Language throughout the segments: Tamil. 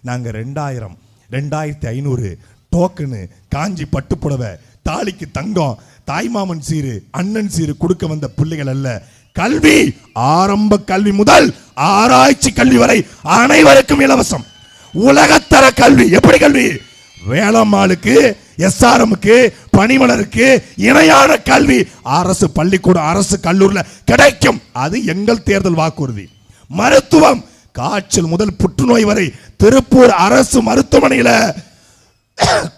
நாங்கள் 2000 2500 டோக்கனு காஞ்சி பட்டுப்புடவை தாலிக்கு தங்கம் தாய்மாமன் சீரு அண்ணன் சீரு கொடுக்க வந்த பிள்ளைகள் அல்ல. கல்வி ஆரம்ப கல்வி முதல் ஆராய்ச்சி கல்வி வரை அனைவருக்கும் இலவசம். உலகத்தர கல்வி. எப்படி கல்வி? வேளம்மாளுக்கு SRMக்கு பனிமலருக்கு இணையான கல்வி அரசு பள்ளிக்கூடம் அரசு கல்லூரியில் கிடைக்கும். அது எங்கள் தேர்தல் வாக்குறுதி. மருத்துவம் காய்ச்சல் முதல் புற்றுநோய் வரை திருப்பூர் அரசு மருத்துவமனையில்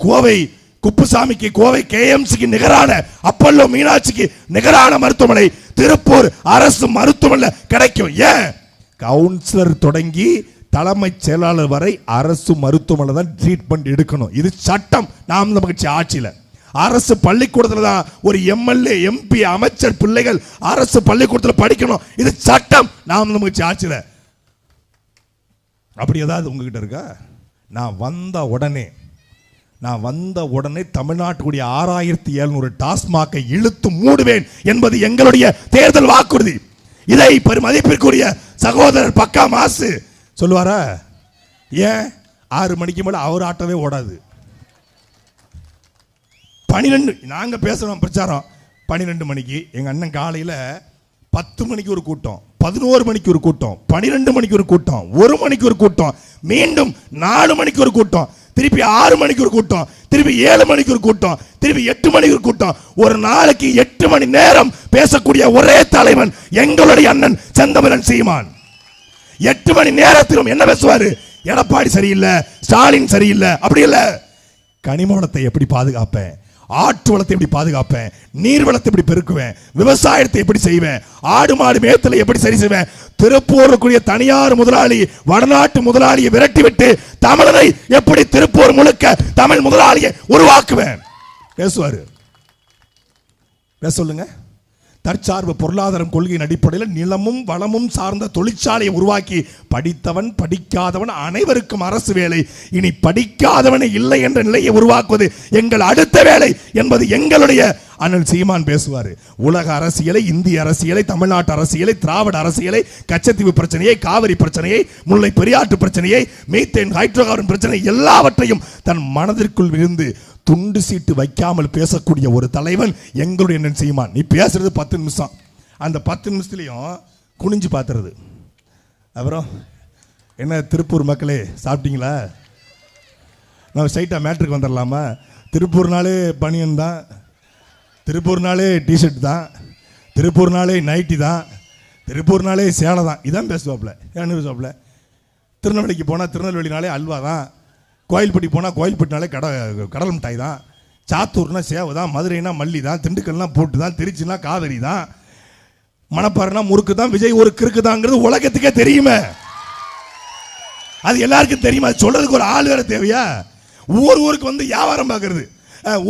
கோவை குப்புசாமிக்கு கோவை KMCக்கு நிகரான அப்பல்லோ மீனாட்சிக்கு நிகரான மருத்துவமனை திருப்பூர் அரசு மருத்துவமனையில் கிடைக்கும். ஏன்? கவுன்சிலர் தொடங்கி தலைமை செயலாளர் வரை அரசு மருத்துவமனை தான் ட்ரீட்மெண்ட் எடுக்கணும். இது சட்டம். நாம் நமக்கு ஆட்சியில் அரசு பள்ளிக்கூடத்தில் தான் ஒரு MLA MP அமைச்சர் பிள்ளைகள் அரசு பள்ளிக்கூடத்தில் படிக்கணும். இது சட்டம். நாம் நமக்கு ஆட்சியில் அப்படி ஏதாவது உங்ககிட்ட இருக்கா? நான் வந்த உடனே தமிழ்நாட்டுடைய 6700 டாஸ்மாகை இழுத்து மூடுவேன் என்பது எங்களுடைய தேர்தல் வாக்குறுதி. இதை பெருமதிப்பிற்குரிய சகோதரர் பக்கா மாசு சொல்லுவாரா? ஏன் 6 மணிக்கு மேல அவர் ஆட்டவே ஓடாது. 12 நாங்க பேசுறோம் பிரச்சாரம் 12 மணிக்கு. எங்க அண்ணன் காலையில 10 மணிக்கு ஒரு கூட்டம், 11 மணிக்கு ஒரு கூட்டம், 12 மணிக்கு ஒரு கூட்டம், 1 மணிக்கு ஒரு கூட்டம், மீண்டும் 4 மணிக்கு ஒரு கூட்டம், திருப்பி 6 மணிக்கு ஒரு கூட்டம், திருப்பி 7 மணிக்கு ஒரு கூட்டம், திருப்பி 8 மணிக்கு ஒரு கூட்டம். ஒரு நாளைக்கு 8 மணி நேரம் பேசக்கூடிய ஒரே தலைவன் எங்களுடைய அண்ணன் செந்தமிழன் சீமான். 8 மணி நேரத்திலும் என்ன பேசுவாரு? எடப்பாடி சரியில்லை, ஸ்டாலின் சரியில்லை. அப்படி இல்லை. கனிம வளத்தை எப்படி பாதுகாப்பேன், ஆற்று வளத்தை எப்படி பாதுகாப்பேன், நீர் வளத்தை எப்படி பெருக்குவேன், விவசாயத்தை எப்படி செய்வேன், ஆடு மாடு மேய்த்தலை எப்படி சரி செய்வேன், திருப்பூருக்குரிய தனியார் முதலாளி வடநாட்டு முதலாளியை விரட்டிவிட்டு தமிழனை எப்படி திருப்பூர் முழுக்க தமிழ் முதலாளியை உருவாக்குவேன் பேசுவாரு. பேச சொல்லுங்க. தற்சார்பு பொருளாதாரம் கொள்கையின் அடிப்படையில் நிலமும் வளமும் சார்ந்த தொழிற்சாலையை உருவாக்கி படித்தவன் படிக்காதவன் அனைவருக்கும் அரசு வேலை, இனி படிக்காதவனை இல்லை என்ற நிலையை உருவாக்குவது எங்கள் அடுத்த வேலை என்பது எங்களுடைய அண்ணன் சீமான் பேசுவார். உலக அரசியலை, இந்திய அரசியலை, தமிழ்நாட்டு அரசியலை, திராவிட அரசியலை, கச்சத்தீவு பிரச்சனையை, காவிரி பிரச்சனையை, முல்லை பெரியாற்று பிரச்சனையை, மீத்தேன் ஹைட்ரோகார்பன் பிரச்சனை எல்லாவற்றையும் தன் மனதிற்குள் இருந்து துண்டு சீட்டு வைக்காமல் பேசக்கூடிய ஒரு தலைவன் எங்களுடைய அண்ணன் சீமான். நீ பேசுறது 10 நிமிஷம், அந்த 10 நிமிஷத்துலையும் குனிஞ்சு பார்த்துறது. அப்புறம் என்ன திருப்பூர் மக்களே சாப்பிட்டீங்களா? நம்ம ஸ்ட்ரைட்டாக மேட்ருக்கு வந்துடலாமா? திருப்பூர்னாலே பனியன் தான், திருப்பூர்னாலே டிஷர்ட் தான், திருப்பூர்னாலே நைட்டி தான், திருப்பூர்னாலே சேலை தான். இதான் பேசுவாப்புல. ஏன்னு பேசுவாப்புல? திருநெல்வேலிக்கு போனால் திருநெல்வேலினாலே அல்வா தான், கோயில்பட்டி போனால் கோயில்பட்டினாலே கடல் மிட்டாய் தான், சாத்தூர்னா சேவை தான், மதுரைனா மல்லி தான், திண்டுக்கல்னா போட்டு தான், திருச்சினா காவிரி தான், மணப்பாறைனா முறுக்கு தான், விஜய் ஒரு கிறுக்கு தாங்கிறது உலகத்துக்கே தெரியுமே. அது எல்லாருக்கும் தெரியுமா? சொல்றதுக்கு ஒரு ஆள் வேற தேவையா? ஊருக்கு வந்து வியாபாரம் பார்க்கறது.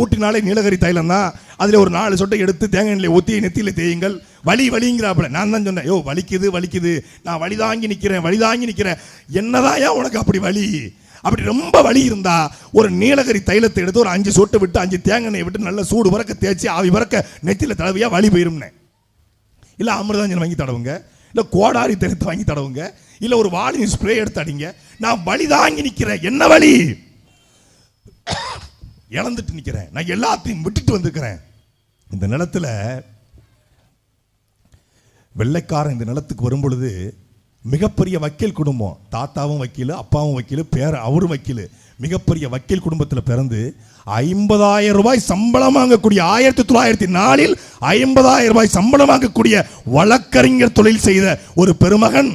ஊட்டினாலே நீலகிரி தைலம் தான், அதில் ஒரு 4 சொட்டை எடுத்து தேங்காய் எண்ணெய் ஊற்றி நெத்தியில் தேயுங்கள். வலிங்கிறாப்புல. நான் தான் சொன்னேன், யோ வலிக்குது, நான் வலி தாங்கி நிற்கிறேன். என்னதான் ஏன் உனக்கு அப்படி வலி? அப்படி ரொம்ப வலி இருந்தா ஒரு நீலகிரி தைலத்தை எடுத்து ஒரு 5 சொட்டை விட்டு 5 தேங்காய் எண்ணெய் விட்டு நல்ல சூடு பறக்க தேய்ச்சி ஆவி பறக்க நெத்தியில் தடவையா வலி போயிரும்னே. இல்லை அமிர்தாஞ்சன் வாங்கி தடவுங்க, இல்லை கோடாரி தைலத்தை வாங்கி தடவுங்க, இல்லை ஒரு வாலின் ஸ்ப்ரே எடுத்து அடிங்க. நான் வலி தாங்கி நிற்கிறேன். என்ன வலி? இழந்துட்டு நிற்கிறேன். நான் எல்லாத்தையும் விட்டுட்டு வந்திருக்கிறேன். இந்த நிலத்துல வெள்ளைக்காரன் இந்த நிலத்துக்கு வரும் பொழுது மிகப்பெரிய வக்கீல் குடும்பம், தாத்தாவும் வக்கீல், அப்பாவும் வக்கீல், அவரும் வக்கீல், மிகப்பெரிய வக்கீல் குடும்பத்தில் பிறந்து 50,000 ரூபாய் சம்பளம் வாங்கக்கூடிய 1904 50,000 ரூபாய் சம்பளம் வாங்கக்கூடிய வழக்கறிஞர் தொழில் செய்த ஒரு பெருமகன்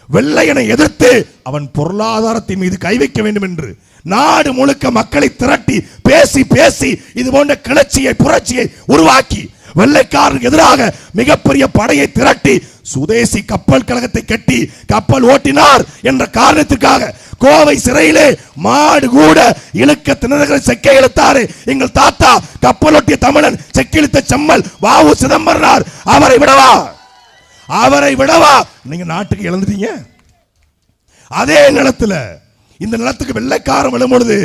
வெள்ளையனை எதிர்த்து அவன் பொருளாதாரத்தின் மீது கை வைக்க வேண்டும் என்று நாடு முழுக்க மக்களை திரட்டி பேசி இது போன்ற கிளர்ச்சியை புரட்சியை உருவாக்கி வெள்ளைக்காரனுக்கு எதிராக மிகப்பெரிய படையை திரட்டி சுதேசி கப்பல் கழகத்தை கட்டி கப்பல் ஓட்டினார் என்ற காரணத்திற்காக கோவை சிறையிலே மாடு கூட இழுக்க திணறுகிற செக்கை இழுத்தாரு எங்கள் தாத்தா கப்பல் ஓட்டிய தமிழன், செக்கை இழுத்த செம்மல் வ.உ. சிதம்பரனார். அவரை விடவா நீங்க நாட்டுக்கு இழந்துட்டீங்க? அதே நிலத்துல இந்த நிலத்துக்கு வெள்ளைக்காரன் விடும் பொழுது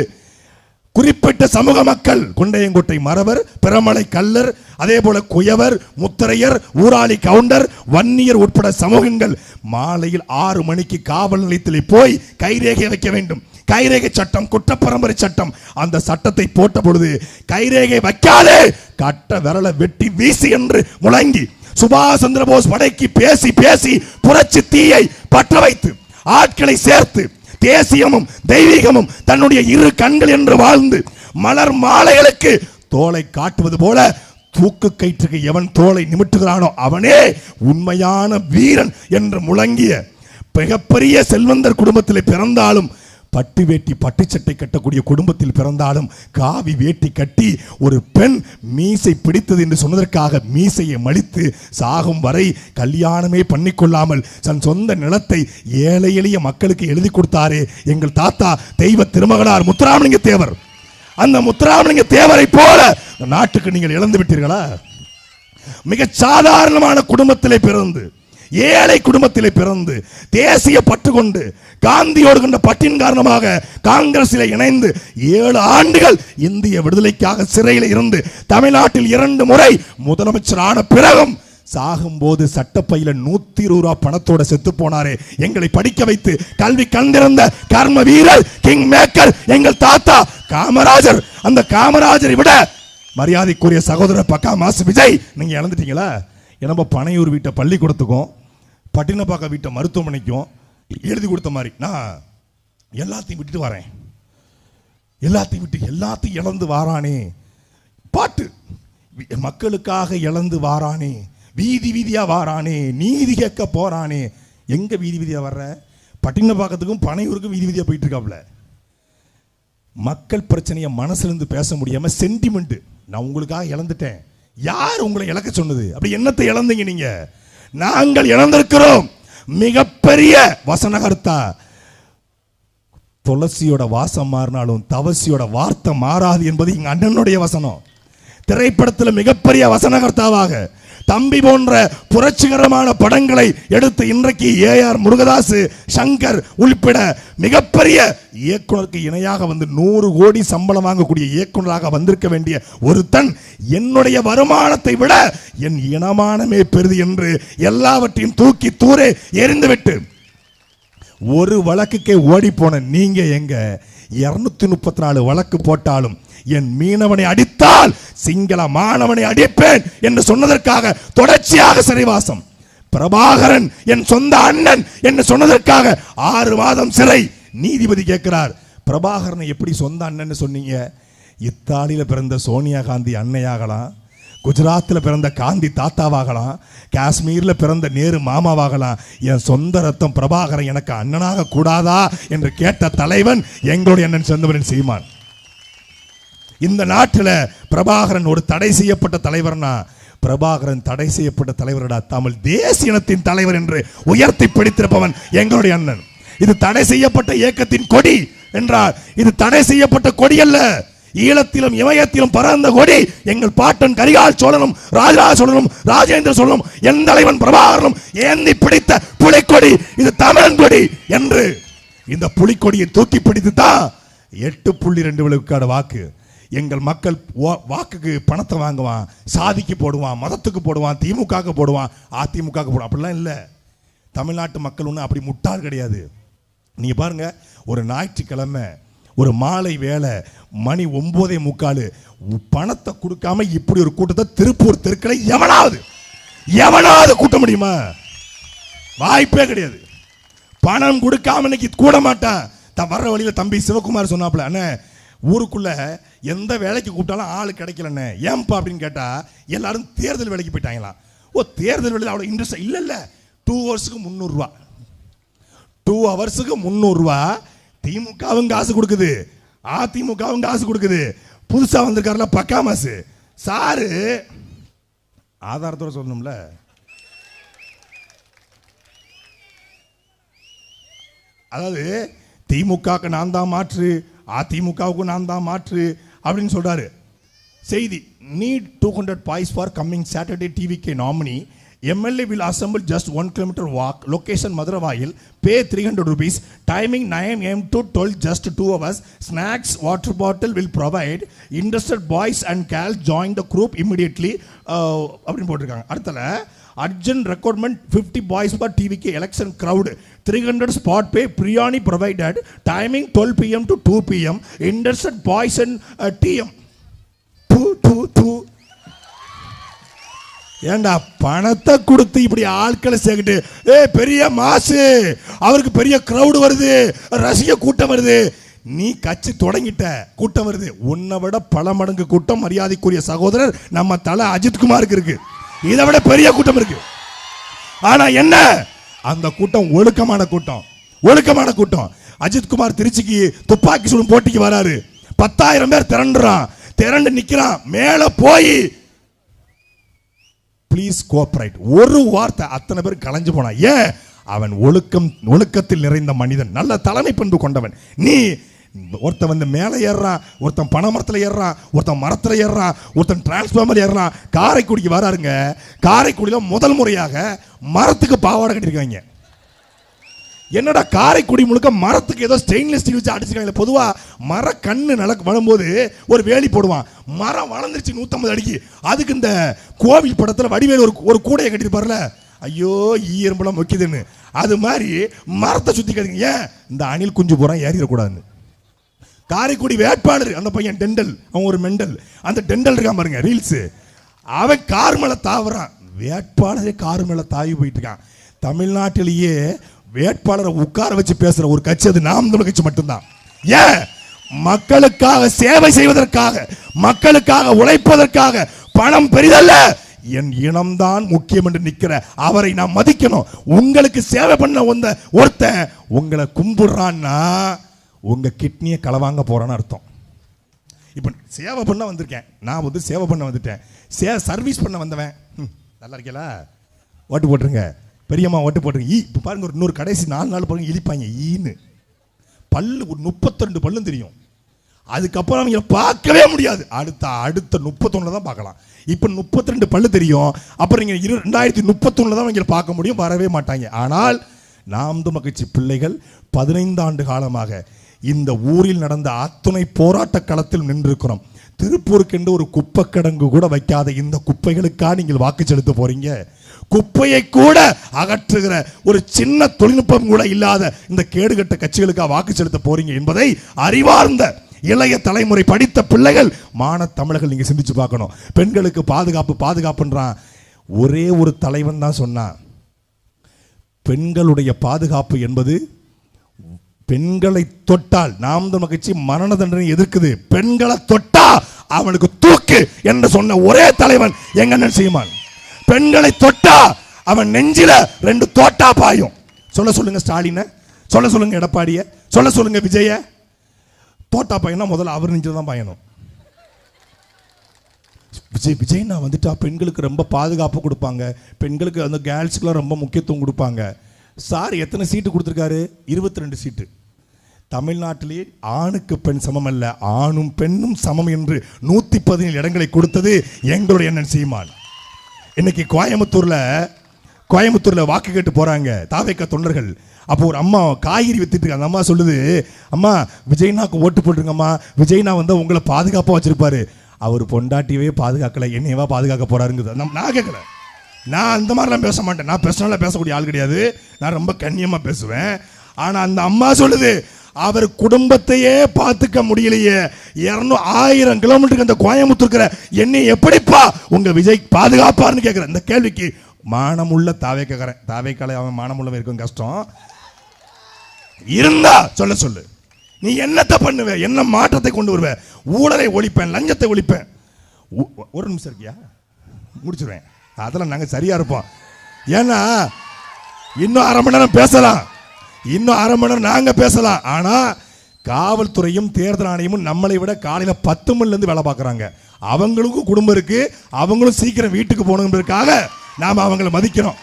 குறிப்பிட்ட சமூக மக்கள், குண்டையங்கோட்டை மறவர், பிரமலை கல்லர், அதே போல குயவர், முத்தரையர், ஊராளி கவுண்டர், வன்னியர் உட்பட சமூகங்கள் மாலையில் 6 மணிக்கு காவல் நிலையத்தில் போய் கைரேகை வைக்க வேண்டும். கைரேகை சட்டம், குற்றப்பரம்பரை சட்டம். அந்த சட்டத்தை போட்ட பொழுது கைரேகை வைக்காதே, கட்ட விரலை வெட்டி வீசி என்று முழங்கி சுபாஷ் சந்திர போஸ் படைக்கு பேசி பேசி புரட்சி தீயை பற்ற வைத்து ஆட்களை சேர்த்து தேசியமும் தெய்வீகமும் தன்னுடைய இரு கண்கள் என்று வாழ்ந்து மலர் மாலைகளுக்கு தோலை காட்டுவது போல தூக்கு கயிற்றுக்கு எவன் தோலை நிமிட்டுகிறானோ அவனே உண்மையான வீரன் என்று முழங்கிய மிகப்பெரிய செல்வந்தர் குடும்பத்தில் பிறந்தாலும், பட்டு வேட்டி பட்டு சட்டை கட்டக்கூடிய குடும்பத்தில் பிறந்தாலும், காவி வேட்டி கட்டி ஒரு பெண் மீசை பிடித்தது என்று சொன்னதற்காக மீசையை மலித்து சாகும் வரை கல்யாணமே பண்ணிக்கொள்ளாமல் தன் சொந்த நிலத்தை ஏழை எளிய மக்களுக்கு எழுதி கொடுத்தாரே எங்கள் தாத்தா தெய்வ திருமகனார் முத்துராமலிங்க தேவர். அந்த முத்துராமலிங்க தேவரை போல நாட்டுக்கு நீங்கள் இழந்து விட்டீர்களா? மிக சாதாரணமான குடும்பத்திலே பிறந்து, ஏழை குடும்பத்திலே பிறந்து, தேசிய பற்று கொண்டு காந்தியோடு கொண்ட பற்றின் காரணமாக காங்கிரஸில் இணைந்து 7 ஆண்டுகள் இந்திய விடுதலைக்காக சிறையில் இருந்து தமிழ்நாட்டில் 2 முறை முதலமைச்சர் ஆன பிறகும் சாகும்போது சட்டப்பையில 120 ரூபா பணத்தோட செத்து போனாரே எங்களை படிக்க வைத்து கல்வி கண்டிருந்த கர்ம வீரர் கிங் மேக்கர் எங்கள் தாத்தா காமராஜர். அந்த காமராஜரை விட மரியாதைக்குரிய சகோதரர் பக்கா மாசு விஜய் நீங்க இழந்துட்டீங்களா? நம்ம பனையூர் வீட்டை பள்ளிக்கூடத்துக்கும் பட்டினப்பாக்கம் வீட்டை மருத்துவமனைக்கும் எழுதி கொடுத்த மாதிரி நான் எல்லாத்தையும் விட்டுட்டு வரேன், எல்லாத்தையும் விட்டு எல்லாத்தையும் இழந்து வாரானே பாட்டு, மக்களுக்காக இழந்து வாரானே, வீதி வீதியா வாரானே, நீதி கேட்க போறானே. எங்க வீதி வீதியா வர்ற? பட்டினப்பாக்கத்துக்கும் பனையூருக்கும் வீதி வீதியா போயிட்டு இருக்காப்ல. மக்கள் பிரச்சனையை மனசுல இருந்து பேச முடியாம சென்டிமெண்ட், நான் உங்களுக்காக இழந்துட்டேன். யார் உங்களை இழக்க சொன்னது? அப்படி என்னத்தை இழந்தீங்க நீங்க? நாங்கள் இழந்திருக்கிறோம் மிகப்பெரிய வசனகர்த்தா. துளசியோட வாசம் மாறினாலும் தவசியோட வார்த்தை மாறாது என்பது எங்க அண்ணனுடைய வசனம். திரைப்படத்தில் மிகப்பெரிய வசனகர்த்தாவாக தம்பி போன்ற புரட்சிகரமான படங்களை எடுத்து இன்றைக்கு ஏஆர் முருகதாஸ், சங்கர் உள்பட மிகப்பெரிய இயக்குனருக்கு இணையாக வந்து 100 கோடி சம்பளம் வாங்கக்கூடிய இயக்குனராக வந்திருக்க வேண்டிய ஒருத்தன் என்னுடைய வருமானத்தை விட என் இனமானமே பெரிது என்று எல்லாவற்றையும் தூக்கி தூரே எறிந்துவிட்டு ஒரு வழக்குக்கே ஓடி போன நீங்க எங்க 234 வழக்கு போட்டாலும் என் மீனவனை அடித்தால் சிங்கள மாணவனை அடிப்பேன் என்று சொன்னதற்காக தொடர்ச்சியாக சிறைவாசம். பிரபாகரன் என் சொந்த அண்ணன் என்று சொன்னதற்காக 6 மாதம் சிறை. நீதிபதி கேட்கிறார், பிரபாகரனை எப்படி சொந்த அண்ணன் சொன்னீங்க? இத்தாலியில பிறந்த சோனியா காந்தி அன்னையாகலாம், குஜராத்தில் பிறந்த காந்தி தாத்தாவாகலாம், காஷ்மீரில் பிறந்த நேரு மாமாவாகலாம், என் சொந்த ரத்தம் பிரபாகரன் எனக்கு அண்ணனாக கூடாதா என்று கேட்ட தலைவன் எங்களுடைய அண்ணன் செந்தமரன் சீமான். இந்த நாட்டில் பிரபாகரன் ஒரு தடை செய்யப்பட்ட தலைவர்னா பிரபாகரன் தடை செய்யப்பட்ட தலைவரடா, தமிழ் தேசிய இனத்தின் தலைவர் என்று உயர்த்தி பிடித்திருப்பவன் எங்களுடைய அண்ணன். இது தடை செய்யப்பட்ட இயக்கத்தின் கொடி என்றால் இது தடை செய்யப்பட்ட கொடி அல்ல. ஈழத்திலும் இமயத்திலும் பறந்த கொடி எங்கள் பாட்டன் கரிகால் சோழனும் ராஜராஜ சோழனும் ராஜேந்திர சோழனும் என் தலைவன் பிரபாகரனும் ஏந்தி பிடித்த புலிக்கொடி. இது தமிழன் கொடி என்று இந்த புலிக்கொடியை தூக்கி பிடித்து தான் 8.2 விழுக்காடு வாக்கு. எங்கள் மக்கள் வாக்குக்கு பணத்தை வாங்குவான், சாதிக்கு போடுவான், மதத்துக்கு போடுவான், திமுக போடுவான், அதிமுக போடுவான். அப்படிலாம் இல்லை. தமிழ்நாட்டு மக்கள் ஒன்றும் அப்படி முட்டாள் கிடையாது. நீங்க பாருங்க, ஒரு ஞாயிற்றுக்கிழமை ஒரு மாலை வேலை மணி 9:45 பணத்தை கொடுக்காம இப்படி ஒரு கூட்டத்தை திருப்பூர் தெருக்களை எவனாவது கூட்ட முடியுமா? வாய்ப்பே கிடையாது. பணம் கொடுக்காம இன்னைக்கு கூட மாட்டான். வர்ற வழியில தம்பி சிவகுமார் சொன்னாப்ல, அண்ணே ஊருக்குள்ள எந்த வேலைக்கு கூப்பிட்டாலும் ஆளு கிடைக்கலன்னு ஏன்பா அப்படின்னு கேட்டா எல்லாரும் தேர்தல் வேலைக்கு போயிட்டாங்களாம். ஓ, தேர்தல் வேலை அவ்வளோ இன்ட்ரெஸ்ட் இல்ல. 2 ஹவர்ஸுக்கு 300 ரூபா, 2 ஹவர்ஸுக்கு 300 ரூபா. திமுகவும் காசு கொடுக்குது, அதிமுகவும் காசு கொடுக்குது. புதுசா வந்திருக்காருல பக்கா மாசு சாரு, ஆதாரத்தோட சொல்லணும்ல. அதாவது திமுக நான் தான் மாற்று, அதிமுகவுக்கு நான் தான் மாற்று அப்படின்னு சொல்றாரு. செய்தி, need 200 pies for coming Saturday TVK nominee. MLA will assemble just 1 kilometer walk. Location Maduravayil. Pay 300 rupees. Timing 9 AM to 12, just 2 hours. Snacks, water bottle will provide. Interested boys and girls join the group immediately. அப்படின்னு போட்டிருக்காங்க. அடுத்தல Urgent requirement 50 boys for TVK election crowd. 300 spot pay, biryani provided. Timing 12 p.m. to 2 p.m. Interested boys and TM. ஏண்டா பணத்தை கொடுத்து இப்படி ஆட்களை சேர்க்கிட்டு பெரிய மாசு, அவருக்கு பெரிய கிரவுட் வருது, ரசிக கூட்டம் வருது. நீ கட்சி தொடங்கிட்ட, கூட்டம் வருது. உன்னை விட பல மடங்கு கூட்டம் மரியாதைக்குரிய சகோதரர் நம்ம தல அஜித்குமாருக்கு இருக்கு. இதை விட பெரிய கூட்டம் இருக்கு. ஆனா என்ன, அந்த கூட்டம் ஒழுக்கமான கூட்டம், ஒழுக்கமான கூட்டம். அஜித்குமார் திருச்சிக்கு துப்பாக்கி சுடும் போட்டிக்கு வராரு. 10,000 பேர் திரண்டு நிக்கிறான். மேல போய் ப்ளீஸ் கோஆபரேட் ஒரு வார்த்தை, அத்தனை பேர் கலைஞ்சு போனா. ஏன்? அவன் ஒழுக்கத்தில் நிறைந்த மனிதன், நல்ல தலைமை பண்பு கொண்டவன். நீ ஒருத்தன் வந்து மேலே ஏறுறான், ஒருத்தன் பனை மரத்தில் ஏறுறான், ஒருத்தன் மரத்தில் ஏறுறான், ஒருத்தன் டிரான்ஸ்ஃபார்மர் ஏறுறான். காரைக்குடிக்கு வராருங்க. காரைக்குடியில் முதல் முறையாக மரத்துக்கு பாவாடை கட்டிருக்காங்க. என்னடா காரைக்குடி முழுக்க மரத்துக்கு ஏதோ ஸ்டெயின்லெஸ் ஸ்டீல் வச்சு அடிச்சிருக்காங்க. பொதுவாக மர கண்ணு வரும்போது ஒரு வேலி போடுவான். மரம் வளர்ந்துருச்சு 150 அடிக்கு. அதுக்கு இந்த கோவில் படத்தில் வடிவேல் ஒரு கூடையை கட்டிருப்பார்ல, ஐயோ ஈரம்பெல்லாம் வைக்குதுன்னு. அது மாதிரி மரத்தை சுற்றி கட்டுங்க. ஏன்? இந்த அணில் குஞ்சு போகிறான், ஏறிடக்கூடாதுன்னு. காரைக்குடி வேட்பாளர் அந்த பையன் டெண்டல், அவன் ஒரு மெண்டல். அந்த டெண்டல் இருக்கான் பாருங்க ரீல்ஸு, அவன் கார் மேலே தாவுறான். வேட்பாளரே கார் மேலே தாவி போயிட்டு இருக்கான். தமிழ்நாட்டிலேயே வேட்பாளரை உட்கார வச்சு பேசுற ஒரு கட்சி அது நாம் தமிழர் கட்சி மட்டும்தான். ஏன்? மக்களுக்காக சேவை செய்வதற்காக, மக்களுக்காக உழைப்பதற்காக. பணம் பெரிதல்ல, என் இனம்தான் முக்கியம் என்று நிற்கிற அவரை நாம் மதிக்கணும். உங்களுக்கு சேவை பண்ண வந்த ஒருத்தன் உங்களை கும்பிடுறான்னா உங்க கிட்னியை களவாங்க போறான்னு அர்த்தம். இப்ப சேவை பண்ண வந்திருக்கேன், நான் வந்து சேவை பண்ண வந்துட்டேன். சர்வீஸ் பண்ண வந்தவன் நல்லா இருக்கல, ஓட்டு போட்டுருங்க பெரியம்மா, ஓட்டு போட்டுருங்க. இப்போ பாருங்க, ஒரு இன்னொரு கடைசி 4 நாள் பாருங்க இழிப்பாங்க ஈன்னு. பல்லு ஒரு 32 பல்லும் தெரியும். அதுக்கப்புறம் அவங்க பார்க்கவே முடியாது. அடுத்த 31 தான் பார்க்கலாம். இப்போ 32 பல்லு தெரியும். அப்புறம் நீங்கள் 2031 தான் அவங்க பார்க்க முடியும், வரவே மாட்டாங்க. ஆனால் நாம் தமிழர் கட்சி பிள்ளைகள் 15 ஆண்டு காலமாக இந்த ஊரில் நடந்த அத்துணை போராட்ட களத்தில் நின்றிருக்கிறோம். திருப்பூருக்கு என்று ஒரு குப்பை கிடங்கு கூட வைக்காத இந்த குப்பைகளுக்காக நீங்கள் வாக்கு செலுத்த போறீங்க. குப்பையை கூட அகற்றுகிற ஒரு சின்ன தொழில்நுட்பம் கூட இல்லாத இந்த கேடுகட்ட கட்சிகளுக்காக வாக்கு செலுத்த போறீங்க என்பதை அறிவார்ந்த இளைய தலைமுறை படித்த பிள்ளைகள், மான தமிழர்கள் நீங்க சிந்திச்சு பார்க்கணும். பெண்களுக்கு பாதுகாப்பு பாதுகாப்புன்றான். ஒரே ஒரு தலைவன் தான் சொன்னான், பெண்களுடைய பாதுகாப்பு என்பது பெண்களை தொட்டால், நாம் தமிழர் கட்சி மரண தண்டனை எதிர்க்குது, பெண்களை தொட்டா அவனுக்கு தூக்கு என்று சொன்ன ஒரே தலைவன் எங்க அண்ணன் சீமான். பெண்களை தொட்டா அவன் நெஞ்சில 2 தோட்டா பாயும். சொல்ல சொல்லுங்க ஸ்டாலின, சொல்ல சொல்லுங்க எடப்பாடிய, சொல்ல சொல்லுங்க விஜய. தோட்டா பாயனா முதல்ல அவர் நெஞ்சில தான் பாயணும். விஜய் நான் வந்துட்டா பெண்களுக்கு ரொம்ப பாதுகாப்பு கொடுப்பாங்க, பெண்களுக்கு அந்த கேர்ள்ஸ்க்குலாம் ரொம்ப முக்கியத்துவம் கொடுப்பாங்க. சார் எத்தனை சீட்டு கொடுத்துருக்காரு? 22 சீட்டு. தமிழ்நாட்டிலே ஆணுக்கு பெண் சமம் அல்ல, ஆணும் பெண்ணும் சமம் என்று 117 இடங்களை கொடுத்தது எங்களுடைய அண்ணன் சீமான். இன்னைக்கு கோயம்புத்தூர்ல வாக்கு கேட்டு போறாங்க தாவேக்கா தொண்டர்கள். அப்போ ஒரு அம்மா காய்கறி வித்துட்டு இருக்காங்க. அந்த அம்மா சொல்லுது, அம்மா விஜய்னாக்கு ஓட்டு போட்டுருங்கம்மா, விஜய்னா வந்து உங்களை பாதுகாப்பாக வச்சிருப்பாரு. அவர் பொண்டாட்டியவே பாதுகாக்கல, என்னையவா பாதுகாக்க போறாருங்குது. நான் கேட்கல, நான் அந்த மாதிரிலாம் பேச மாட்டேன். நான் பர்சனலாக பேசக்கூடிய ஆள் கிடையாது, நான் ரொம்ப கண்ணியமாக பேசுவேன். ஆனால் அந்த அம்மா சொல்லுது, அவர் குடும்பத்தையே பார்த்துக்க முடியலையே, 1000 கிலோமீட்டருக்கு அந்த கோயம்புத்தூர் என்னை எப்படிப்பா உங்க விஜய் பாதுகாப்பார்னு கேட்குற இந்த கேள்விக்கு மானமுள்ள தாவேக்காரன், தாவேக்கால அவன் மானமுள்ள இருக்கும் கஷ்டம் இருந்தா சொல்ல சொல்லு. நீ என்னத்தை பண்ணுவ, என்ன மாற்றத்தை கொண்டு வருவ? ஊழலை ஒழிப்பேன், லஞ்சத்தை ஒழிப்பேன். ஒரு நிமிஷம் இருக்கியா, முடிச்சிருவேன். அதெல்லாம் நாங்கள் சரியா இருப்போம். ஏன்னா இன்னும் 1/2 மணி நேரம் பேசலாம், இன்னும் 1/2 மணி நேரம் நாங்க பேசலாம். ஆனா காவல்துறையும் தேர்தல் ஆணையமும் நம்மளை விட காலையில 10 மணிலேருந்து வேலை பார்க்குறாங்க. அவங்களுக்கும் குடும்பம் இருக்கு, அவங்களும் சீக்கிரம் வீட்டுக்கு போகணுங்கிறதுக்காக நாம அவங்களை மதிக்கிறோம்.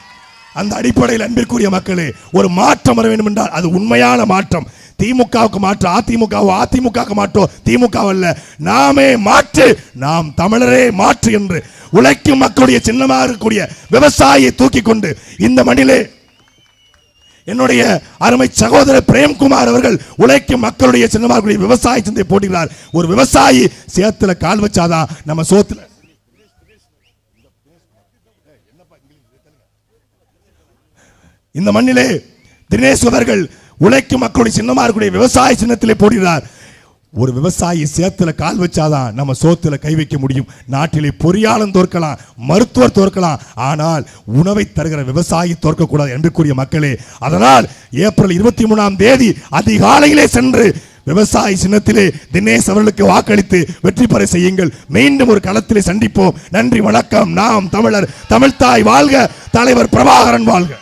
அந்த அடிப்படையில் அன்பிற்குரிய மக்களே, ஒரு மாற்றம் வர வேண்டும் என்றால் அது உண்மையான மாற்றம். திமுகவுக்கு மாற்று அதிமுகவோ, அதிமுக மாற்றோ திமுக அல்ல, நாமே மாற்று, நாம் தமிழரே மாற்று என்று உழைக்கும் மக்களுடைய சின்னமாக இருக்கக்கூடிய விவசாயியை தூக்கி கொண்டு இந்த மண்ணிலே என்னுடைய அருமை சகோதரர் பிரேம்குமார் அவர்கள் உழைக்கும் மக்களுடைய சின்னமாக விவசாய சந்தை போட்டுகிறார். ஒரு விவசாயி சேத்துல கால் வச்சாதான் நம்ம சோத்துல இந்த மண்ணிலே தினேஷ் அவர்கள் உழைக்கும் மக்களுடைய சின்னமா இருக்கக்கூடிய விவசாய சின்னத்திலே போடுகிறார். ஒரு விவசாயி சேத்துல கால் வச்சாதான் நம்ம சோத்துல கை வைக்க முடியும். நாட்டிலே பொறியாளன் தோற்கலாம், மருத்துவர் தோற்கலாம், ஆனால் உணவை தருகிற விவசாயி தோற்கக்கூடாது என்பதற்குரிய மக்களே. அதனால் ஏப்ரல் 23ஆம் தேதி அதிகாலையிலே சென்று விவசாய சின்னத்திலே தினேஷ் அவர்களுக்கு வாக்களித்து வெற்றி பெற செய்யுங்கள். மீண்டும் ஒரு களத்திலே சந்திப்போம். நன்றி, வணக்கம். நாம் தமிழர், தமிழ்தாய் வாழ்க, தலைவர் பிரபாகரன் வாழ்க.